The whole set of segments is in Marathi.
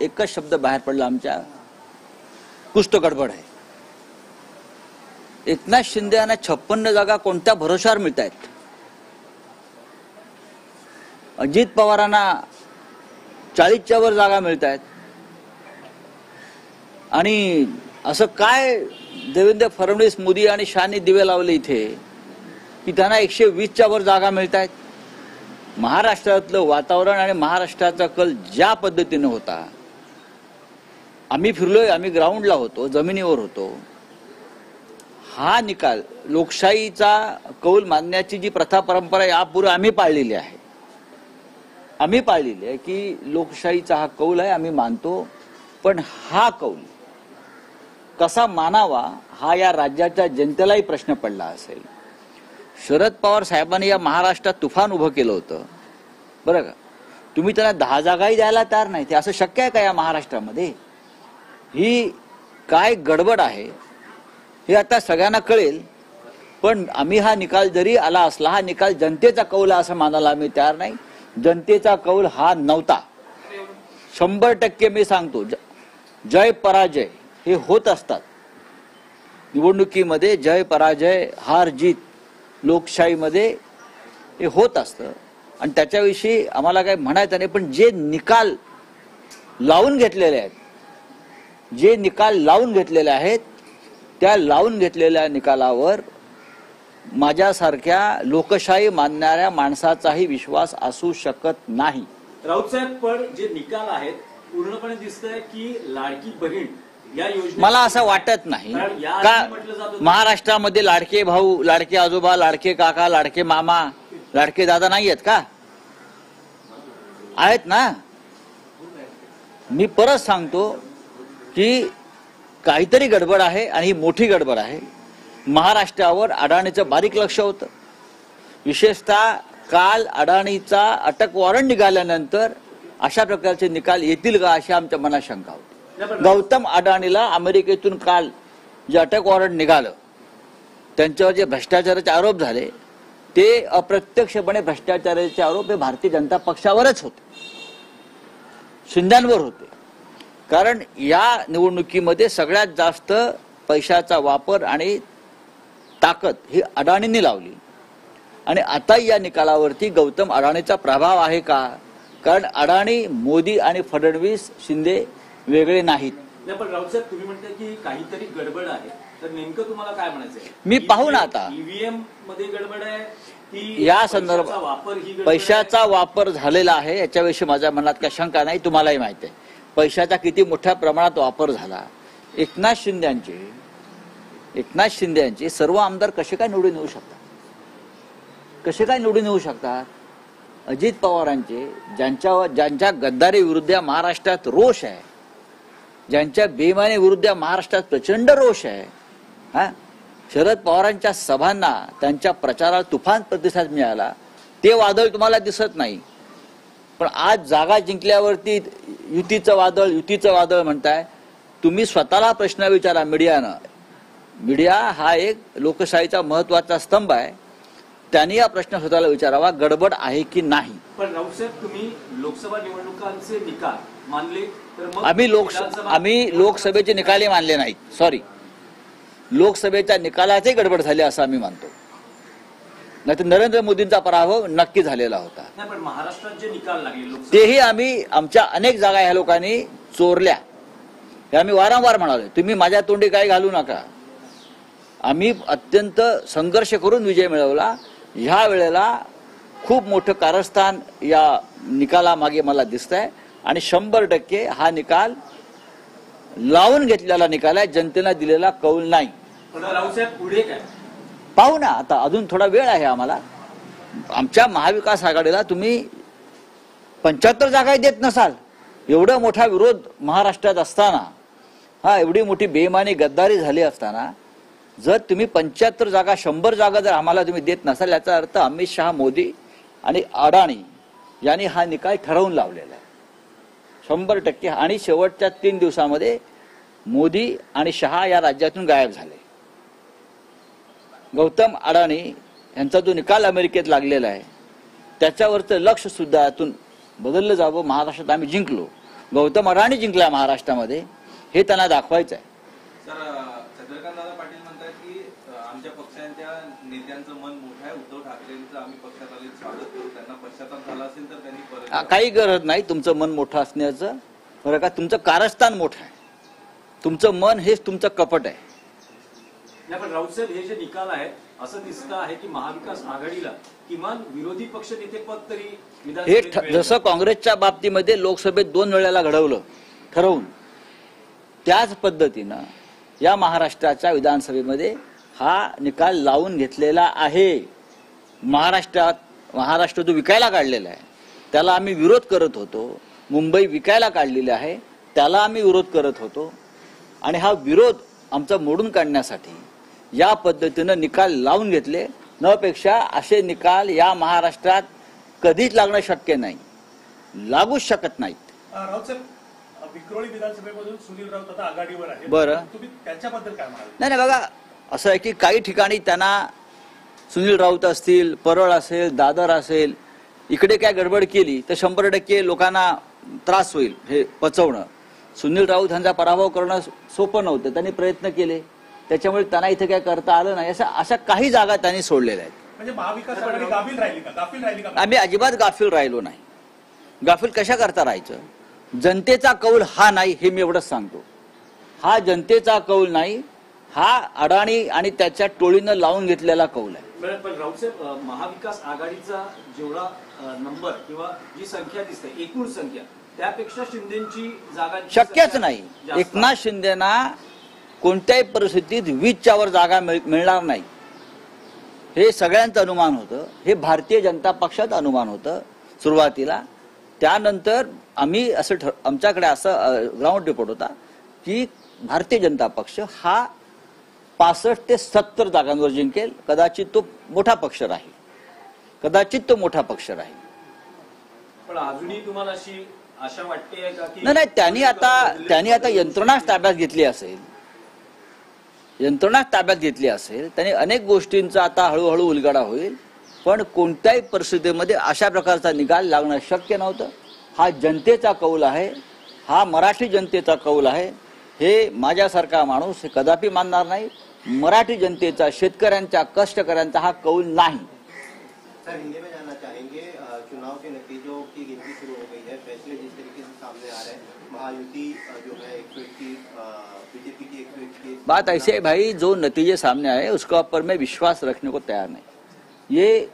एकच शब्द बाहेर पडला आमच्या, कुछ तो गडबड आहे. एकनाथ शिंदे यांना 56 जागा कोणत्या भरोशावर मिळत आहेत? अजित पवारांना 40च्या वर जागा मिळत आहेत. आणि असं काय देवेंद्र फडणवीस, मोदी आणि शहानी दिवे लावले इथे की त्यांना 120च्या वर जागा मिळत आहेत? महाराष्ट्रातलं वातावरण आणि महाराष्ट्राचा कल ज्या पद्धतीने होता, आम्ही फिरलोय, आम्ही ग्राउंडला होतो, जमिनीवर होतो. हा निकाल, लोकशाहीचा कौल मानण्याची जी प्रथा परंपरा यापूर्वी आम्ही पाळलेली आहे, की लोकशाहीचा हा कौल आहे, आम्ही मानतो. पण हा कौल कसा मानावा हा या राज्याच्या जनतेलाही प्रश्न पडला असेल. शरद पवार साहेबांनी या महाराष्ट्रात तुफान उभं केलं होतं, बरं का. तुम्ही त्यांना 10 जागाही द्यायला तयार नाही. ते असं शक्य आहे का या महाराष्ट्रामध्ये? ही काय गडबड आहे हे आता सगळ्यांना कळेल. पण आम्ही हा निकाल जरी आला असला, हा निकाल जनतेचा कौल असं मानायला आम्ही तयार नाही. जनतेचा कौल हा नव्हता. 100% मी सांगतो, जय पराजय हे होत असतात निवडणुकीमध्ये. जय पराजय, हार जीत लोकशाहीमध्ये हे होत असतं. आणि त्याच्याविषयी आम्हाला काही म्हणायचं नाही. पण जे निकाल लावून घेतलेले आहेत, त्या लावून घेतलेल्या निकालावर माझ्यासारख्या लोकशाही मानणाऱ्या माणसाचाही विश्वास असू शकत नाही. राऊत साहेब, पण जे निकाल आहेत पूर्णपणे दिसतंय की लाडकी बहीण या योजना, मला असं वाटत नाही का महाराष्ट्रामध्ये लाडके भाऊ, लाडके आजोबा, लाडके काका, लाडके मामा, लाडके दादा नाही आहेत का? आहेत ना. मी परत सांगतो की काहीतरी गडबड आहे आणि ही मोठी गडबड आहे. महाराष्ट्रावर अडाणीचं बारीक लक्ष होतं. विशेषतः काल अडाणीचा अटक वॉरंट निघाल्यानंतर अशा प्रकारचे निकाल येतील का अशी आमच्या मनात शंका होती. गौतम अडाणीला अमेरिकेतून काल जे अटक वॉरंट निघालं, त्यांच्यावर जे भ्रष्टाचाराचे आरोप झाले, ते अप्रत्यक्षपणे भ्रष्टाचाराचे आरोप हे भारतीय जनता पक्षावरच होते, शिंद्यांवर होते. कारण या निवडणुकीमध्ये सगळ्यात जास्त पैशाचा वापर आणि ताकद ही अडाणींनी लावली. आणि आता या निकालावरती गौतम अडाणीचा प्रभाव आहे का? कारण अडाणी, मोदी आणि फडणवीस, शिंदे वेगळे नाहीत. पण राऊत साहेब, तुम्ही म्हणताय की काहीतरी गडबड आहे, तर नेमकं तुम्हाला काय म्हणायचंय? मी पाहू ना आता ईव्हीएम मध्ये गडबड आहे की या संदर्भात पैशाचा वापर झालेला आहे याच्याविषयी माझ्या मनात काही शंका नाही. तुम्हालाही माहिती आहे पैशाचा किती मोठ्या प्रमाणात वापर झाला. एकनाथ शिंदे सर्व आमदार कसे काय निवडून येऊ शकतात? अजित पवारांचे, ज्यांच्या गद्दारी विरुद्ध या महाराष्ट्रात रोष आहे, ज्यांच्या बेईमानी विरुद्ध या महाराष्ट्रात प्रचंड रोष आहे, शरद पवारांच्या सभांना, त्यांच्या प्रचाराला तुफान प्रतिसाद मिळाला, ते वादळ तुम्हाला दिसत नाही. पण आज जागा जिंकल्यावरती युतीचं वादळ म्हणताय तुम्ही. स्वतःला प्रश्न विचारा मीडियानं. मीडिया हा एक लोकशाहीचा महत्वाचा स्तंभ आहे. त्यांनी हा प्रश्न स्वतःला विचारावा, गडबड आहे की नाही. पण राऊत साहेब, तुम्ही लोकसभा निवडणुकांचे निकाल मानले तर मग आम्ही लोकसभेचे निकालही मानले नाहीत. सॉरी, लोकसभेच्या निकालाचही गडबड झाली असं आम्ही मानतो. नाहीतर नरेंद्र मोदींचा पराभव नक्की झालेला होता. पण महाराष्ट्रात जे निकाल लागले तेही आम्ही, आमच्या अनेक जागा ह्या लोकांनी चोरल्या, हे आम्ही वारंवार म्हणालो. तुम्ही माझ्या तोंडी काय घालू नका. आम्ही अत्यंत संघर्ष करून विजय मिळवला. ह्या वेळेला खूप मोठं कारस्थान या निकालामागे मला दिसतंय. आणि 100% हा निकाल लावून घेतलेला निकाल आहे, जनतेला दिलेला कौल नाही. पुढे काय पाहू ना आता, अजून थोडा वेळ आहे आम्हाला. आमच्या महाविकास आघाडीला तुम्ही 75 जागाही देत नसाल, एवढा मोठा विरोध महाराष्ट्रात असताना, एवढी मोठी बेईमानी गद्दारी झाली असताना, जर तुम्ही 75 जागा, 100 जागा जर आम्हाला तुम्ही देत नसाल, याचा अर्थ अमित शहा, मोदी आणि अडाणी यांनी हा निकाल ठरवून लावलेला आहे 100%. आणि शेवटच्या 3 दिवसामध्ये मोदी आणि शहा या राज्यातून गायब झाले. गौतम अडाणी यांचा जो निकाल अमेरिकेत लागलेला आहे त्याच्यावरचं लक्ष सुद्धा यातून बदललं जावं. महाराष्ट्रात आम्ही जिंकलो, गौतम अडाणी जिंकला महाराष्ट्रामध्ये हे त्यांना दाखवायचं आहे. सर, चंद्रकांत दादा पाटील म्हणतात की आमच्या पक्षांच्या नेत्यांचं मन मोठं आहे, उद्धव ठाकरेंचं आम्ही पक्षात आले स्वागत करू, त्यांना पश्चाताप झाला असेल तर त्यांनी परत काही गरज नाही तुमचं मन मोठं असण्याचं. बरं का, तुमचं कारस्थान मोठं आहे, तुमचं मन हेच तुमचं कपट आहे. नाही, पण राऊत साहेब, हे जे निकाल आहेत असं दिसतं आहे की महाविकास आघाडीला किमान विरोधी पक्ष नेते पद तरी हे विधानसभेत मिळेल. जसं काँग्रेसच्या बाबतीमध्ये लोकसभेत 2 वेळेला घडवलं ठरवून, त्याच पद्धतीनं या महाराष्ट्राच्या विधानसभेमध्ये हा निकाल लावून घेतलेला आहे. महाराष्ट्र जो विकायला काढलेला आहे त्याला आम्ही विरोध करत होतो. मुंबई विकायला काढलेली आहे त्याला आम्ही विरोध करत होतो. आणि हा विरोध आमचा मोडून काढण्यासाठी या पद्धतीनं निकाल लावून घेतले. न पेक्षा असे निकाल या महाराष्ट्रात कधीच लागणं शक्य नाही, लागूच शकत नाहीत. राऊत साहेब, विक्रोळी विधानसभेमधून सुनील राऊत आता आघाडीवर आहे. बरं. तुम्ही त्यांच्याबद्दल काय म्हणाल? नाही बघा, असं आहे की काही ठिकाणी त्यांना सुनील राऊत असतील, परळ असेल, दादर असेल, इकडे काय गडबड केली तर 100% लोकांना त्रास होईल हे पचवणं. सुनील राऊत यांचा पराभव करणं सोपं नव्हतं, त्यांनी प्रयत्न केले, त्याच्यामुळे त्यांना इथे काय करता आलं नाही. अशा काही जागा त्यांनी सोडलेल्या आहेत. म्हणजे महाविकास आघाडी गाफील राहिली का? आम्ही अजिबात गाफील राहिलो नाही. गाफील कशा करता राहायचं? जनतेचा कौल हा नाही हे मी एवढंच सांगतो. हा जनतेचा कौल नाही, हा अडाणी आणि त्याच्या टोळीनं लावून घेतलेला कौल आहे. पण राऊत साहेब, महाविकास आघाडीचा जेवढा नंबर किंवा जी संख्या दिसते, एकूण संख्या, त्यापेक्षा शिंदेची जागा शक्यच नाही. जास्त. एकनाथ शिंदेना कोणत्याही परिस्थितीत 20च्या वर जागा मिळणार नाही हे सगळ्यांचं अनुमान होतं. हे भारतीय जनता पक्षाचं अनुमान होतं सुरुवातीला. त्यानंतर आम्ही असं आमच्याकडे असं ग्राउंड रिपोर्ट होता की भारतीय जनता पक्ष हा 65 ते 70 जागांवर जिंकेल. कदाचित तो मोठा पक्ष राहील, पण अजूनही तुम्हाला अशी आशा वाटते का की नाही, त्यांनी आता यंत्रणाच ताब्यात घेतली असेल, त्यांनी अनेक गोष्टींचा आता हळूहळू उलगडा होईल. पण कोणत्याही परिस्थितीमध्ये अशा प्रकारचा निकाल लागणं शक्य नव्हतं. हा जनतेचा कौल आहे, हा मराठी जनतेचा कौल आहे. हे माझ्यासारखा माणूस हे कदापि मानणार नाही. मराठी जनतेचा, शेतकऱ्यांचा, कष्टकऱ्यांचा हा कौल नाही. सर, हिंदी में जानना चाहेंगे, चुनाव के नतीजों की गिनती शुरू हो गई है, फैसले जिस तरीके से सामने आ रहे हैं, महायुति जो है 121, बीजेपी की 121। बात ऐसे है भाई, जो नतीजे सामने आए उसके ऊपर मैं विश्वास रखने को तैयार नहीं. ये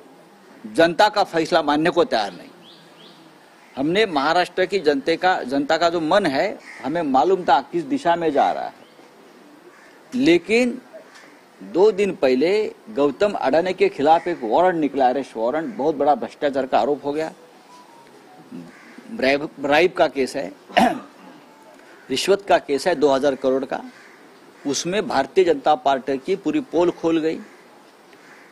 जनता का फैसला मानने को तैयार नहीं. हमने महाराष्ट्र की जनता का जो मन है, हमें मालूम था किस दिशा में जा रहा है. लेकिन 2 दिन पहले गौतम अडानी के खिलाफ एक वारंट निकला, अरेस्ट वारंट. बहुत बड़ा भ्रष्टाचार का आरोप हो गया, ब्राइब का केस है, रिश्वत का केस है 2000 करोड़ का. उसमें भारतीय जनता पार्टी की पूरी पोल खोल गई.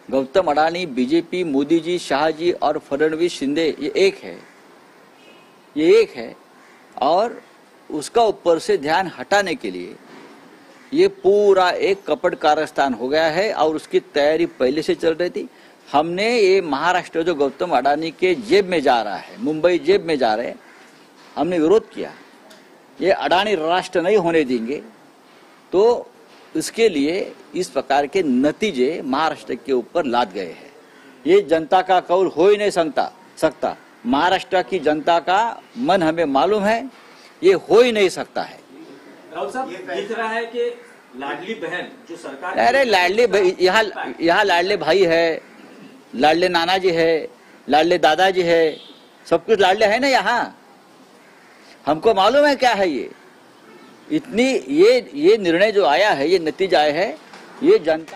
गौतम अडानी, बीजेपी, मोदी जी, शाह जी और फडणवीस, शिंदे, ये एक है. और उसका ऊपर से ध्यान हटाने के लिए ये पूरा एक कपट कारस्थान हो गया है और उसकी तैयारी पहले से चल रही थी. हमने ये महाराष्ट्र जो गौतम अडानी के जेब में जा रहा है, मुंबई जेब में जा रहे, हमने विरोध किया. ये अडानी राष्ट्र नहीं होने देंगे. तो इसके लिए इस प्रकार के नतीजे महाराष्ट्र के ऊपर लाद गए हैं. ये जनता का कौल हो ही नहीं सकता. महाराष्ट्र की जनता का मन हमें मालूम है, ये हो ही नहीं सकता है. राउत साहब, दिख रहा है कि लाडली बहन जो सरकार, अरे लाडले भाई, यहाँ लाडले भाई है, लाडले नाना जी है, लाडले दादाजी है, सब कुछ लाडले है ना यहाँ. हमको मालूम है क्या है ये. इतनी ये निर्णय जो आया है, ये नतीजा आया है, ये जनता